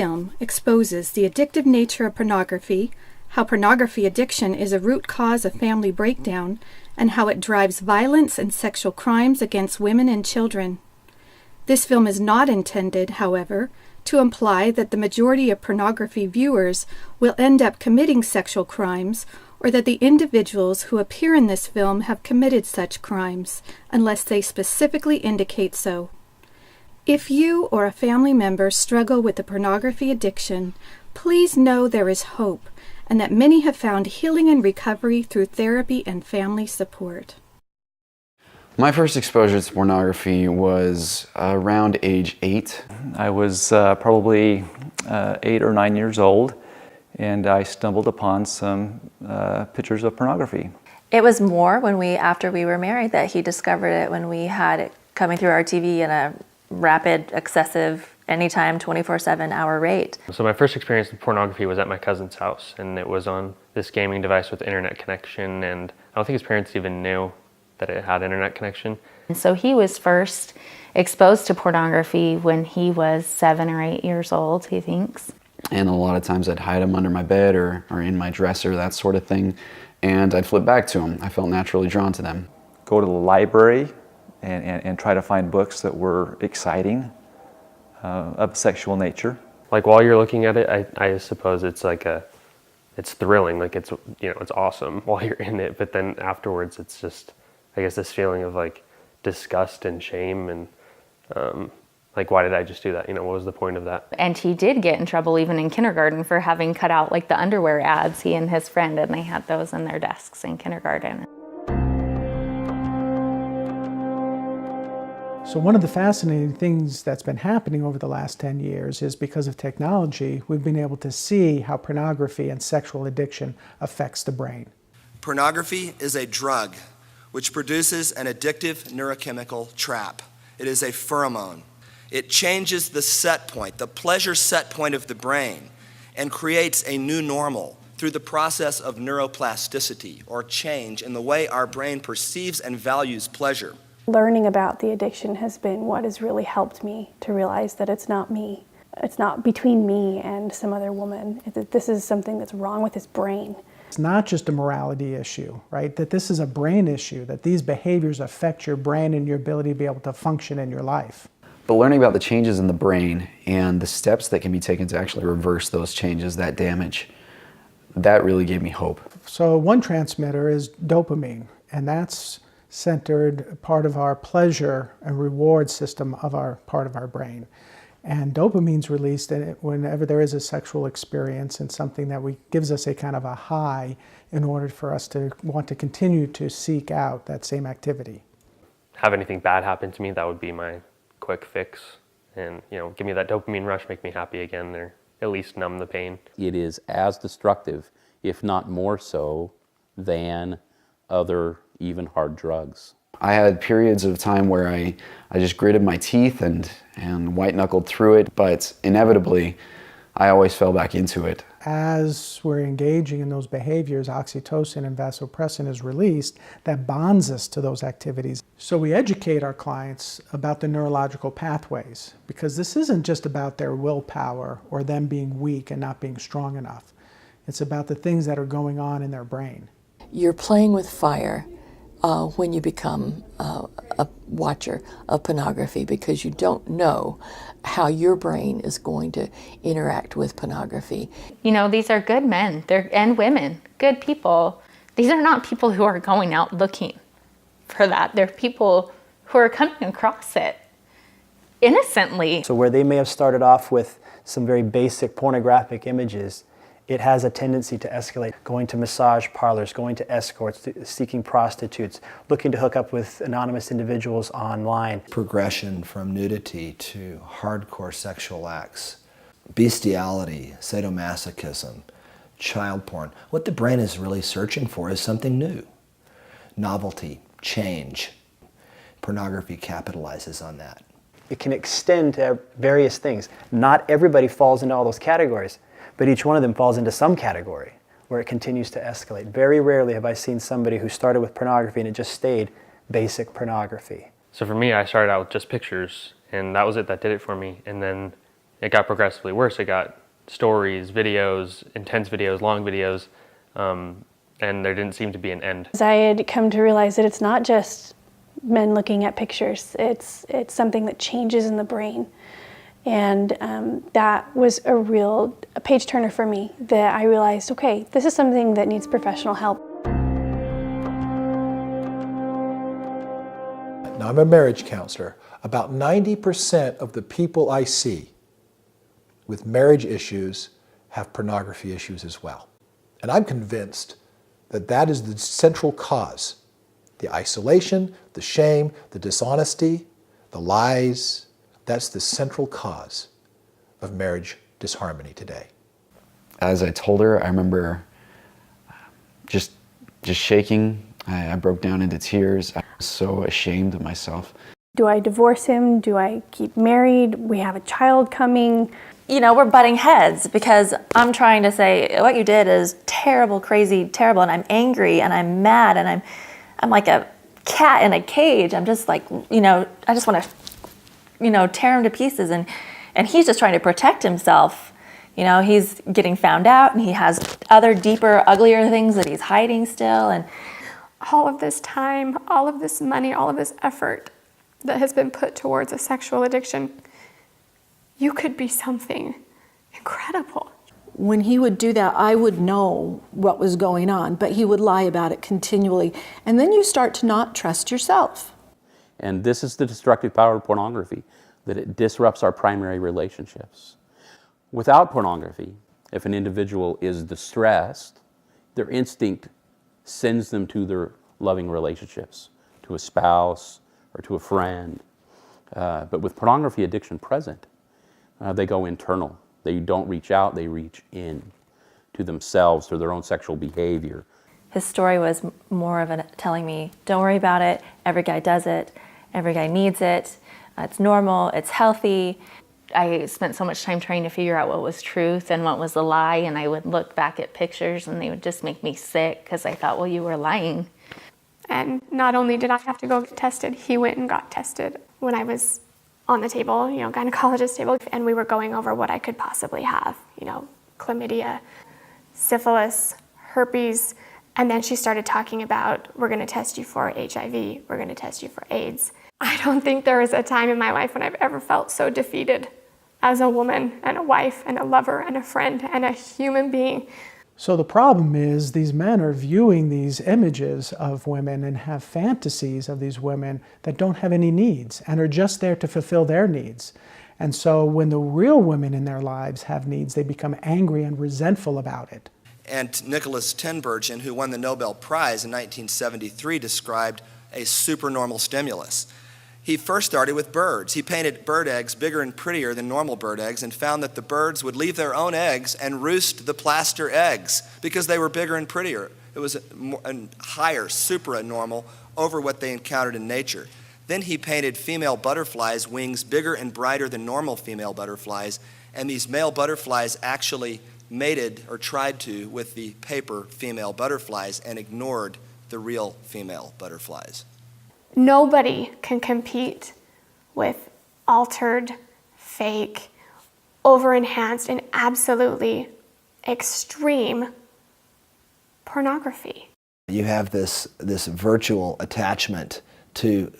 film exposes the addictive nature of pornography, how pornography addiction is a root cause of family breakdown, and how it drives violence and sexual crimes against women and children. This film is not intended, however, to imply that the majority of pornography viewers will end up committing sexual crimes or that the individuals who appear in this film have committed such crimes, unless they specifically indicate so. If you or a family member struggle with a pornography addiction, please know there is hope and that many have found healing and recovery through therapy and family support. My first exposure to pornography was around age 8. I was probably 8 or 9 years old, and I stumbled upon some pictures of pornography. It was more after we were married that he discovered it, when we had it coming through our TV in a rapid, excessive, anytime, 24/7 hour rate. So my first experience with pornography was at my cousin's house, and it was on this gaming device with internet connection, and I don't think his parents even knew that it had internet connection. And so he was first exposed to pornography when he was 7 or 8 years old, he thinks. And a lot of times I'd hide them under my bed or in my dresser, that sort of thing, and I'd flip back to them. I felt naturally drawn to them. Go to the library and try to find books that were exciting, of sexual nature. Like while you're looking at it, I suppose it's like it's thrilling, like it's awesome while you're in it, but then afterwards it's just, I guess, this feeling of like disgust and shame and like, why did I just do that? What was the point of that? And he did get in trouble even in kindergarten for having cut out like the underwear ads, he and his friend, and they had those in their desks in kindergarten. So one of the fascinating things that's been happening over the last 10 years is because of technology, we've been able to see how pornography and sexual addiction affects the brain. Pornography is a drug which produces an addictive neurochemical trap. It is a pheromone. It changes the set point, the pleasure set point of the brain, and creates a new normal through the process of neuroplasticity, or change in the way our brain perceives and values pleasure. Learning about the addiction has been what has really helped me to realize that it's not me. It's not between me and some other woman. This is something that's wrong with his brain. It's not just a morality issue, right? That this is a brain issue, that these behaviors affect your brain and your ability to be able to function in your life. But learning about the changes in the brain and the steps that can be taken to actually reverse those changes, that damage, that really gave me hope. So one transmitter is dopamine, and that's centered part of our pleasure and reward system of part of our brain. And dopamine's released whenever there is a sexual experience and something that gives us a kind of a high in order for us to want to continue to seek out that same activity. Have anything bad happen to me, that would be my quick fix. And, give me that dopamine rush, make me happy again, or at least numb the pain. It is as destructive, if not more so, than other even hard drugs. I had periods of time where I just gritted my teeth and white-knuckled through it, but inevitably, I always fell back into it. As we're engaging in those behaviors, oxytocin and vasopressin is released that bonds us to those activities. So we educate our clients about the neurological pathways, because this isn't just about their willpower or them being weak and not being strong enough. It's about the things that are going on in their brain. You're playing with fire when you become a watcher of pornography, because you don't know how your brain is going to interact with pornography. These are good men and women, good people. These are not people who are going out looking for that. They're people who are coming across it innocently. So where they may have started off with some very basic pornographic images, it has a tendency to escalate, going to massage parlors, going to escorts, seeking prostitutes, looking to hook up with anonymous individuals online. Progression from nudity to hardcore sexual acts, bestiality, sadomasochism, child porn. What the brain is really searching for is something new. Novelty, change. Pornography capitalizes on that. It can extend to various things. Not everybody falls into all those categories, but each one of them falls into some category where it continues to escalate. Very rarely have I seen somebody who started with pornography and it just stayed basic pornography. So for me, I started out with just pictures, and that was it, that did it for me. And then it got progressively worse. It got stories, videos, intense videos, long videos, and there didn't seem to be an end. I had come to realize that it's not just men looking at pictures. It's something that changes in the brain. And that was a real page turner for me, that I realized, okay, this is something that needs professional help. Now, I'm a marriage counselor. About 90% of the people I see with marriage issues have pornography issues as well. And I'm convinced that that is the central cause. The isolation, the shame, the dishonesty, the lies, that's the central cause of marriage disharmony today. As I told her, I remember just shaking. I broke down into tears. I was so ashamed of myself. Do I divorce him? Do I keep married? We have a child coming. You know, we're butting heads because I'm trying to say what you did is terrible, crazy, terrible, and I'm angry and I'm mad and I'm like a cat in a cage. I'm just like, you know, I just want to, you know, tear him to pieces, and he's just trying to protect himself. You know, he's getting found out and he has other deeper, uglier things that he's hiding still. And all of this time, all of this money, all of this effort that has been put towards a sexual addiction, you could be something incredible. When he would do that, I would know what was going on, but he would lie about it continually. And then you start to not trust yourself. And this is the destructive power of pornography, that it disrupts our primary relationships. Without pornography, if an individual is distressed, their instinct sends them to their loving relationships, to a spouse or to a friend. But with pornography addiction present, they go internal. They don't reach out, they reach in to themselves, to their own sexual behavior. His story was more of telling me, don't worry about it, every guy does it, every guy needs it, it's normal, it's healthy. I spent so much time trying to figure out what was truth and what was a lie, and I would look back at pictures and they would just make me sick because I thought, well, you were lying. And not only did I have to go get tested, he went and got tested when I was on the table, you know, gynecologist table, and we were going over what I could possibly have, you know, chlamydia, syphilis, herpes, and then she started talking about, we're going to test you for HIV, we're going to test you for AIDS. I don't think there is a time in my life when I've ever felt so defeated as a woman and a wife and a lover and a friend and a human being. So the problem is these men are viewing these images of women and have fantasies of these women that don't have any needs and are just there to fulfill their needs. And so when the real women in their lives have needs, they become angry and resentful about it. And Nicholas Tinbergen, who won the Nobel Prize in 1973, described a supernormal stimulus. He first started with birds. He painted bird eggs bigger and prettier than normal bird eggs and found that the birds would leave their own eggs and roost the plaster eggs because they were bigger and prettier. It was a higher, supranormal, over what they encountered in nature. Then he painted female butterflies' wings bigger and brighter than normal female butterflies, and these male butterflies actually mated or tried to with the paper female butterflies and ignored the real female butterflies. Nobody can compete with altered, fake, over-enhanced, and absolutely extreme pornography. You have this virtual attachment to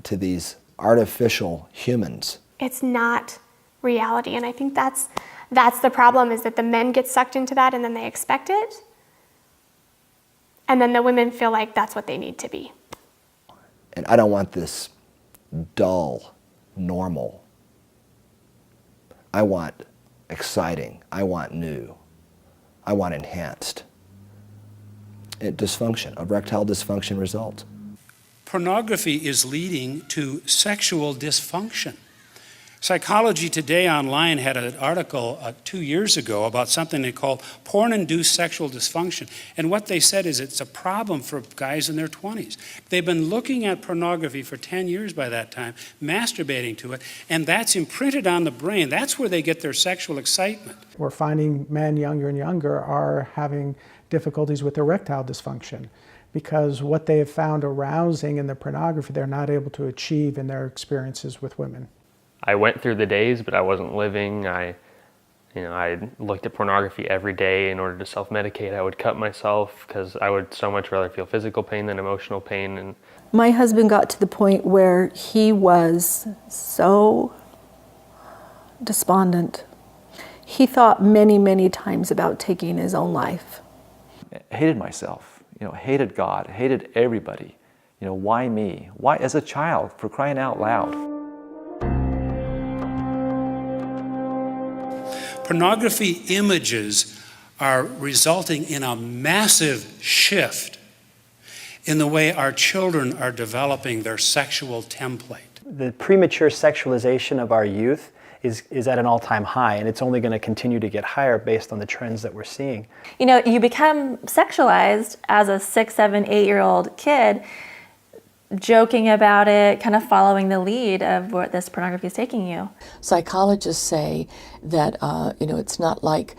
these artificial humans. It's not reality, and I think that's the problem, is that the men get sucked into that and then they expect it, and then the women feel like that's what they need to be. And I don't want this dull, normal. I want exciting. I want new. I want enhanced. Dysfunction, erectile dysfunction results. Pornography is leading to sexual dysfunction. Psychology Today online had an article 2 years ago about something they called porn-induced sexual dysfunction. And what they said is it's a problem for guys in their 20s. They've been looking at pornography for 10 years by that time, masturbating to it, and that's imprinted on the brain. That's where they get their sexual excitement. We're finding men younger and younger are having difficulties with erectile dysfunction because what they have found arousing in the pornography, they're not able to achieve in their experiences with women. I went through the days, but I wasn't living. I looked at pornography every day in order to self-medicate. I would cut myself because I would so much rather feel physical pain than emotional pain. And My husband got to the point where he was so despondent. He thought many, many times about taking his own life. I hated myself, hated God, hated everybody. Why me? Why, as a child, for crying out loud? Pornography images are resulting in a massive shift in the way our children are developing their sexual template. The premature sexualization of our youth is at an all-time high, and it's only going to continue to get higher based on the trends that we're seeing. You become sexualized as a 6, 7, 8-year-old kid, joking about it, kind of following the lead of where this pornography is taking you. Psychologists say that it's not like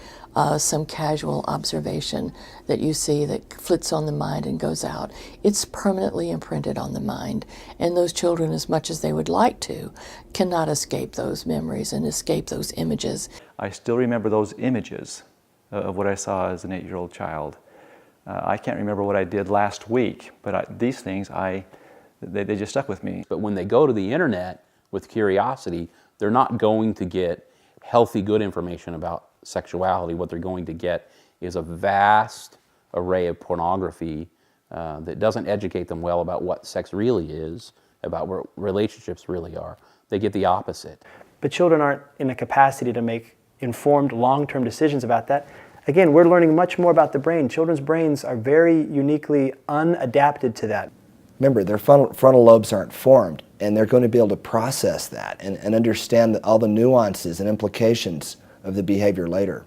some casual observation that you see that flits on the mind and goes out. It's permanently imprinted on the mind, and those children, as much as they would like to, cannot escape those memories and escape those images. I still remember those images of what I saw as an 8-year-old child. I can't remember what I did last week, but these things, they just stuck with me. But when they go to the internet with curiosity, they're not going to get healthy, good information about sexuality. What they're going to get is a vast array of pornography that doesn't educate them well about what sex really is, about what relationships really are. They get the opposite. But children aren't in a capacity to make informed long-term decisions about that. Again, we're learning much more about the brain. Children's brains are very uniquely unadapted to that. Remember, their frontal lobes aren't formed, and they're going to be able to process that and understand all the nuances and implications of the behavior later.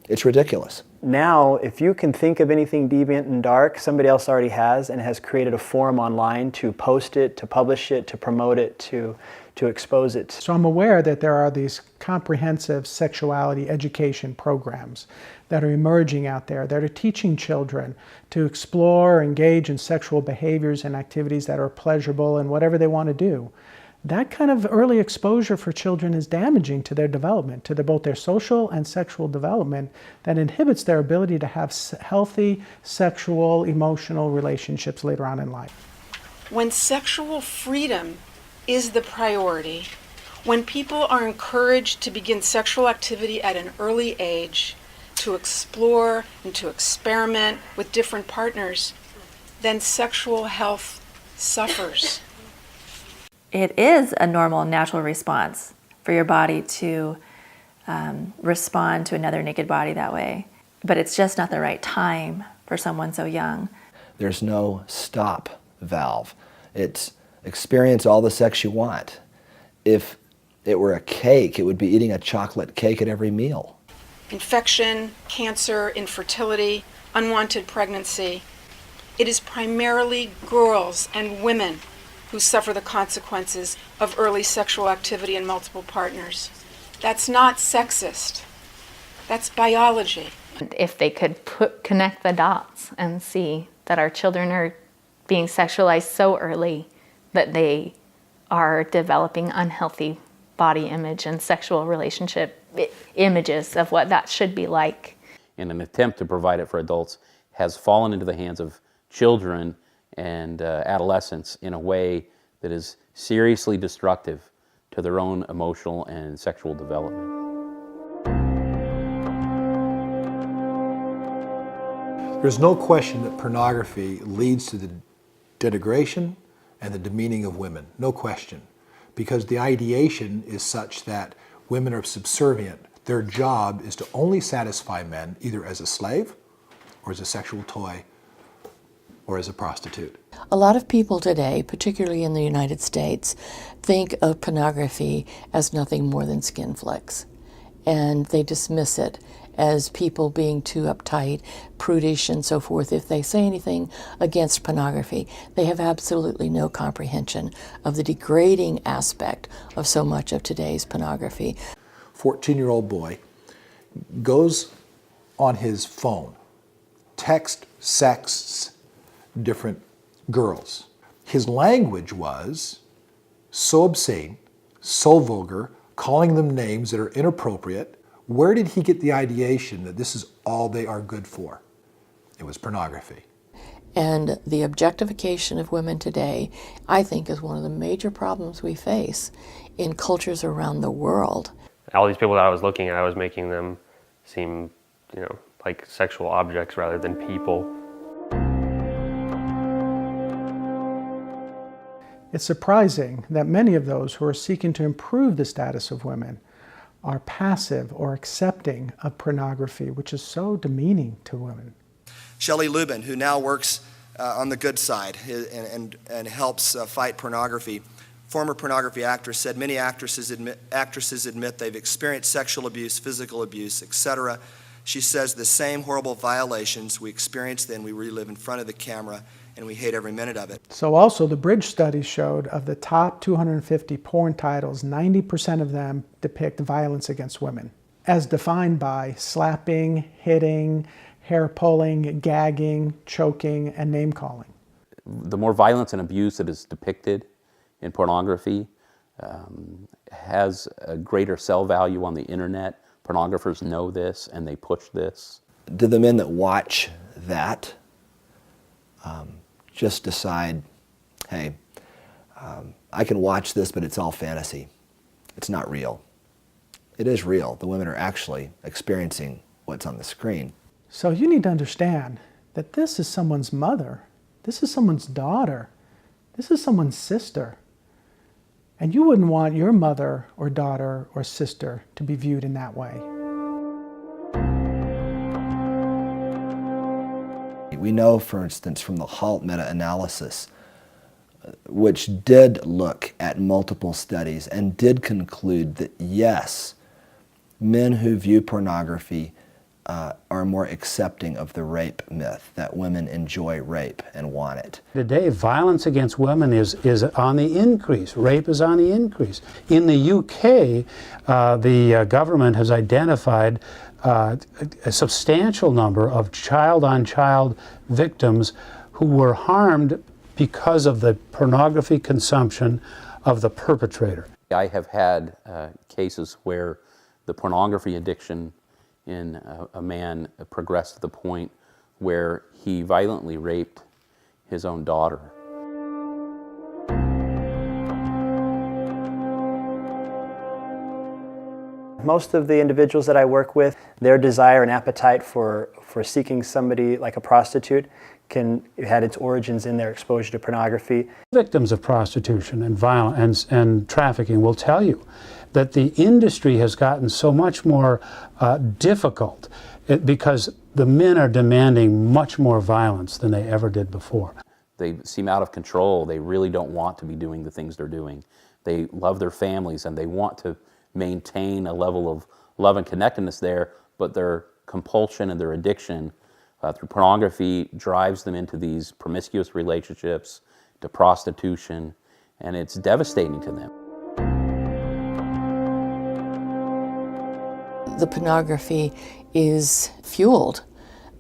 It's ridiculous. Now, if you can think of anything deviant and dark, somebody else already has and has created a forum online to post it, to publish it, to promote it, to expose it. So I'm aware that there are these comprehensive sexuality education programs that are emerging out there that are teaching children to explore, engage in sexual behaviors and activities that are pleasurable and whatever they want to do. That kind of early exposure for children is damaging to their development, to both their social and sexual development, that inhibits their ability to have healthy sexual, emotional relationships later on in life. When sexual freedom is the priority, when people are encouraged to begin sexual activity at an early age, to explore and to experiment with different partners, then sexual health suffers. It is a normal, natural response for your body to respond to another naked body that way. But it's just not the right time for someone so young. There's no stop valve. It's experience all the sex you want. If it were a cake, it would be eating a chocolate cake at every meal. Infection, cancer, infertility, unwanted pregnancy. It is primarily girls and women who suffer the consequences of early sexual activity and multiple partners. That's not sexist. That's biology. If they could connect the dots and see that our children are being sexualized so early that they are developing unhealthy body image and sexual relationship images of what that should be like. In an attempt to provide it for adults has fallen into the hands of children and adolescents in a way that is seriously destructive to their own emotional and sexual development. There's no question that pornography leads to the denigration and the demeaning of women, no question, because the ideation is such that women are subservient. Their job is to only satisfy men either as a slave or as a sexual toy or as a prostitute. A lot of people today, particularly in the United States, think of pornography as nothing more than skin flicks, and they dismiss it as people being too uptight, prudish, and so forth. If they say anything against pornography, they have absolutely no comprehension of the degrading aspect of so much of today's pornography. 14-year-old boy goes on his phone, sexts different girls. His language was so obscene, so vulgar, calling them names that are inappropriate. Where did he get the ideation that this is all they are good for? It was pornography. And the objectification of women today, I think, is one of the major problems we face in cultures around the world. All these people that I was looking at, I was making them seem, like sexual objects rather than people. It's surprising that many of those who are seeking to improve the status of women are passive or accepting of pornography, which is so demeaning to women. Shelley Lubin, who now works on the good side and helps fight pornography, former pornography actress, said many actresses admit they've experienced sexual abuse, physical abuse, etc. She says the same horrible violations we experience then we relive in front of the camera, and we hate every minute of it. So also the Bridge study showed of the top 250 porn titles, 90% of them depict violence against women, as defined by slapping, hitting, hair pulling, gagging, choking, and name-calling. The more violence and abuse that is depicted in pornography has a greater sell value on the internet. Pornographers know this and they push this. Do the men that watch that just decide, hey, I can watch this, but it's all fantasy. It's not real. It is real. The women are actually experiencing what's on the screen. So you need to understand that this is someone's mother. This is someone's daughter. This is someone's sister. And you wouldn't want your mother or daughter or sister to be viewed in that way. We know, for instance, from the HALT meta-analysis, which did look at multiple studies and did conclude that yes, men who view pornography are more accepting of the rape myth, that women enjoy rape and want it. Today, violence against women is on the increase. Rape is on the increase. In the UK, the government has identified a substantial number of child-on-child victims who were harmed because of the pornography consumption of the perpetrator. I have had cases where the pornography addiction in a man progressed to the point where he violently raped his own daughter. Most of the individuals that I work with, their desire and appetite for seeking somebody like a prostitute had its origins in their exposure to pornography. Victims of prostitution and violence and trafficking will tell you that the industry has gotten so much more difficult because the men are demanding much more violence than they ever did before. They seem out of control. They really don't want to be doing the things they're doing. They love their families and they want to maintain a level of love and connectedness there, but their compulsion and their addiction through pornography drives them into these promiscuous relationships, to prostitution, and it's devastating to them. The pornography is fueled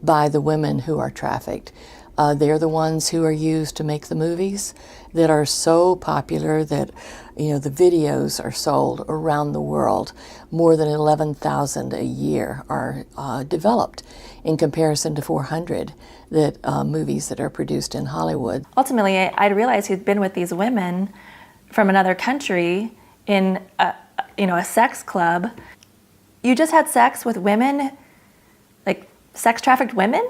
by the women who are trafficked. They're the ones who are used to make the movies that are so popular that, the videos are sold around the world. More than 11,000 a year are developed in comparison to 400 movies that are produced in Hollywood. Ultimately, I realized he'd been with these women from another country in a sex club. You just had sex with women, like sex trafficked women?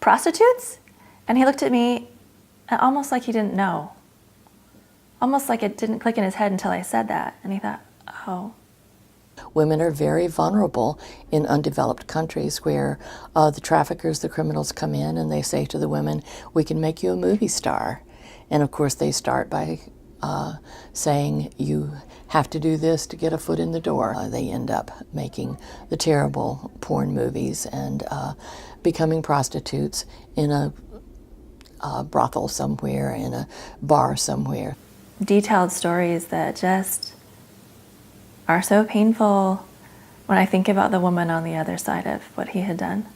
Prostitutes? And he looked at me almost like he didn't know. Almost like it didn't click in his head until I said that. And he thought, oh. Women are very vulnerable in undeveloped countries where the traffickers, the criminals come in and they say to the women, we can make you a movie star. And of course they start by saying you have to do this to get a foot in the door. They end up making the terrible porn movies and becoming prostitutes in a brothel somewhere, in a bar somewhere. Detailed stories that just are so painful when I think about the woman on the other side of what he had done.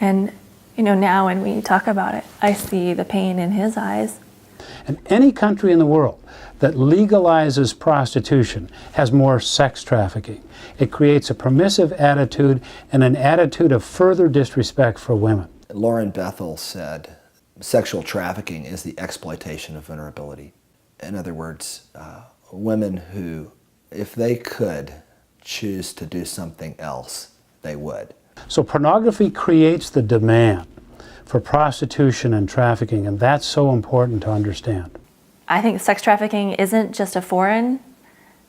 And, now when we talk about it, I see the pain in his eyes. And any country in the world that legalizes prostitution has more sex trafficking. It creates a permissive attitude and an attitude of further disrespect for women. Lauren Bethel said, sexual trafficking is the exploitation of vulnerability. In other words, women who, if they could choose to do something else, they would. So pornography creates the demand for prostitution and trafficking, and that's so important to understand. I think sex trafficking isn't just a foreign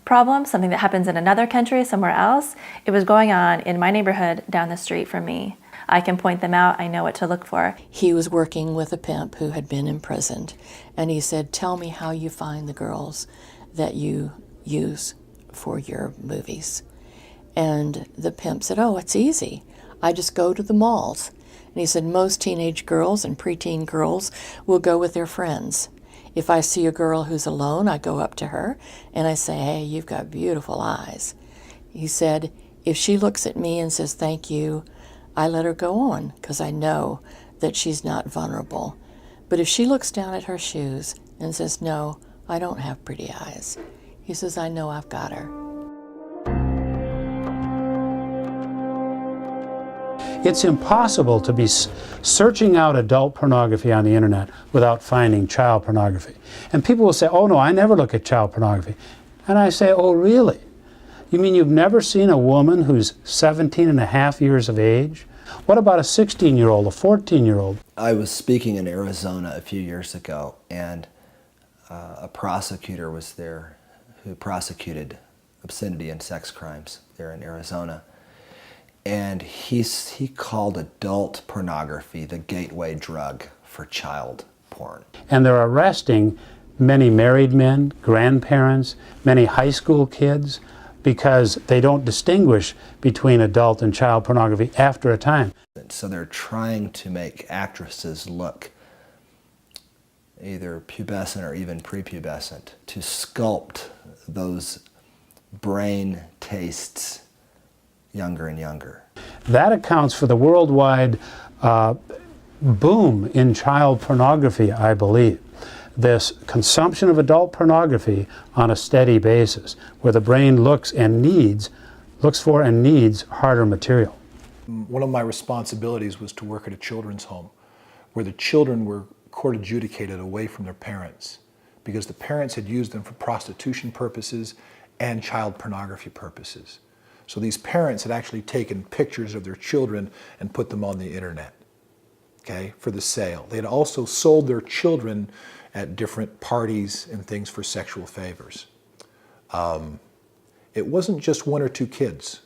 problem, something that happens in another country, somewhere else. It was going on in my neighborhood down the street from me. I can point them out, I know what to look for. He was working with a pimp who had been imprisoned, and he said, tell me how you find the girls that you use for your movies. And the pimp said, oh, it's easy. I just go to the malls. And he said, most teenage girls and preteen girls will go with their friends. If I see a girl who's alone, I go up to her and I say, hey, you've got beautiful eyes. He said, if she looks at me and says, thank you, I let her go on because I know that she's not vulnerable. But if she looks down at her shoes and says, no, I don't have pretty eyes, he says, I know I've got her. It's impossible to be searching out adult pornography on the internet without finding child pornography. And people will say, oh no, I never look at child pornography. And I say, oh really? You mean you've never seen a woman who's 17 and a half years of age? What about a 16-year-old, a 14-year-old? I was speaking in Arizona a few years ago, and a prosecutor was there who prosecuted obscenity and sex crimes there in Arizona. And he called adult pornography the gateway drug for child porn. And they're arresting many married men, grandparents, many high school kids, because they don't distinguish between adult and child pornography after a time. So they're trying to make actresses look either pubescent or even prepubescent to sculpt those brain tastes younger and younger. That accounts for the worldwide boom in child pornography, I believe. This consumption of adult pornography on a steady basis, where the brain looks for and needs harder material. One of my responsibilities was to work at a children's home where the children were court adjudicated away from their parents because the parents had used them for prostitution purposes and child pornography purposes. So these parents had actually taken pictures of their children and put them on the internet, okay, for the sale. They had also sold their children at different parties and things for sexual favors. It wasn't just one or two kids.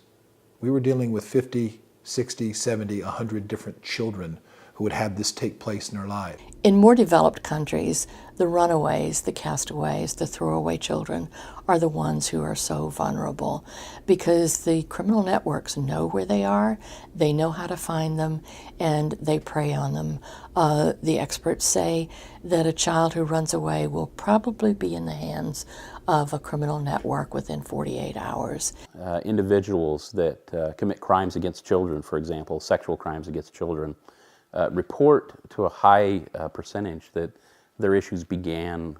We were dealing with 50, 60, 70, 100 different children who would have this take place in their lives. In more developed countries, the runaways, the castaways, the throwaway children are the ones who are so vulnerable because the criminal networks know where they are, they know how to find them, and they prey on them. The experts say that a child who runs away will probably be in the hands of a criminal network within 48 hours. Individuals that commit crimes against children, for example, sexual crimes against children, report to a high percentage that their issues began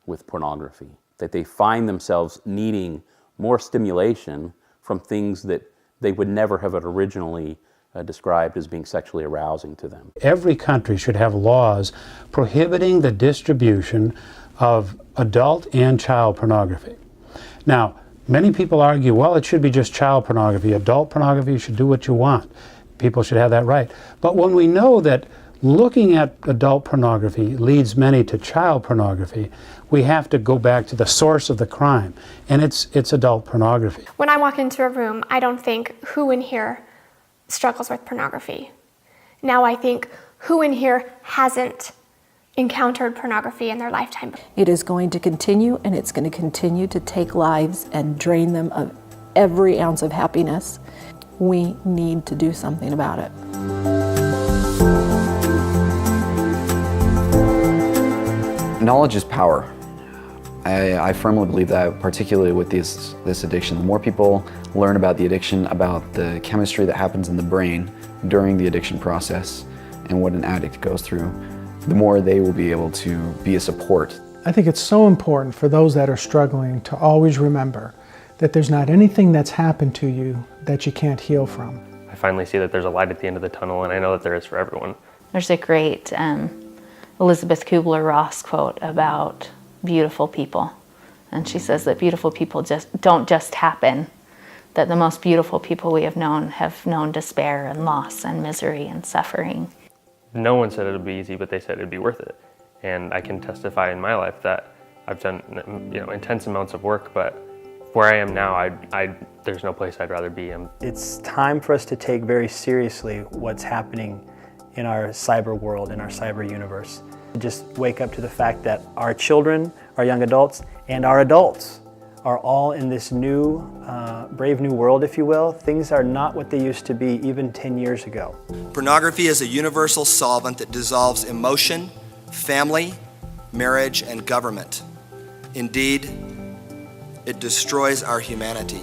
with pornography, that they find themselves needing more stimulation from things that they would never have originally described as being sexually arousing to them. Every country should have laws prohibiting the distribution of adult and child pornography. Now, many people argue, well, it should be just child pornography. Adult pornography, you should do what you want. People should have that right. But when we know that looking at adult pornography leads many to child pornography, we have to go back to the source of the crime, and it's adult pornography. When I walk into a room, I don't think, who in here struggles with pornography? Now I think, who in here hasn't encountered pornography in their lifetime? It is going to continue, and it's going to continue to take lives and drain them of every ounce of happiness. We need to do something about it. Knowledge is power. I firmly believe that, particularly with this addiction. The more people learn about the addiction, about the chemistry that happens in the brain during the addiction process and what an addict goes through, the more they will be able to be a support. I think it's so important for those that are struggling to always remember that there's not anything that's happened to you that you can't heal from. I finally see that there's a light at the end of the tunnel, and I know that there is for everyone. There's a great Elizabeth Kubler-Ross quote about beautiful people. And she says that beautiful people don't just happen, that the most beautiful people we have known despair and loss and misery and suffering. No one said it would be easy, but they said it would be worth it. And I can testify in my life that I've done intense amounts of work, but where I am now, there's no place I'd rather be. It's time for us to take very seriously what's happening in our cyber world, in our cyber universe. Just wake up to the fact that our children, our young adults, and our adults are all in this new, brave new world, if you will. Things are not what they used to be even 10 years ago. Pornography is a universal solvent that dissolves emotion, family, marriage, and government. Indeed, it destroys our humanity.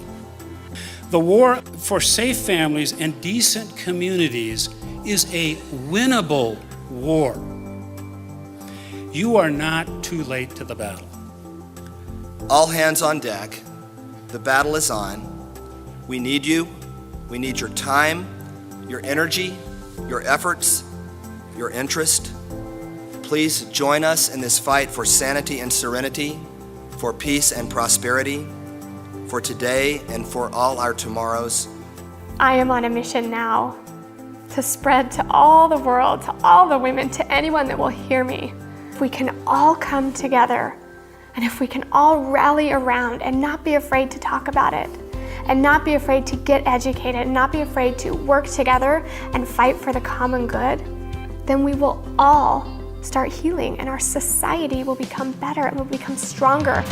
The war for safe families and decent communities is a winnable war. You are not too late to the battle. All hands on deck. The battle is on. We need you. We need your time, your energy, your efforts, your interest. Please join us in this fight for sanity and serenity, for peace and prosperity, for today and for all our tomorrows. I am on a mission now to spread to all the world, to all the women, to anyone that will hear me. If we can all come together, and if we can all rally around and not be afraid to talk about it, and not be afraid to get educated, and not be afraid to work together and fight for the common good, then we will all start healing and our society will become better, it will become stronger.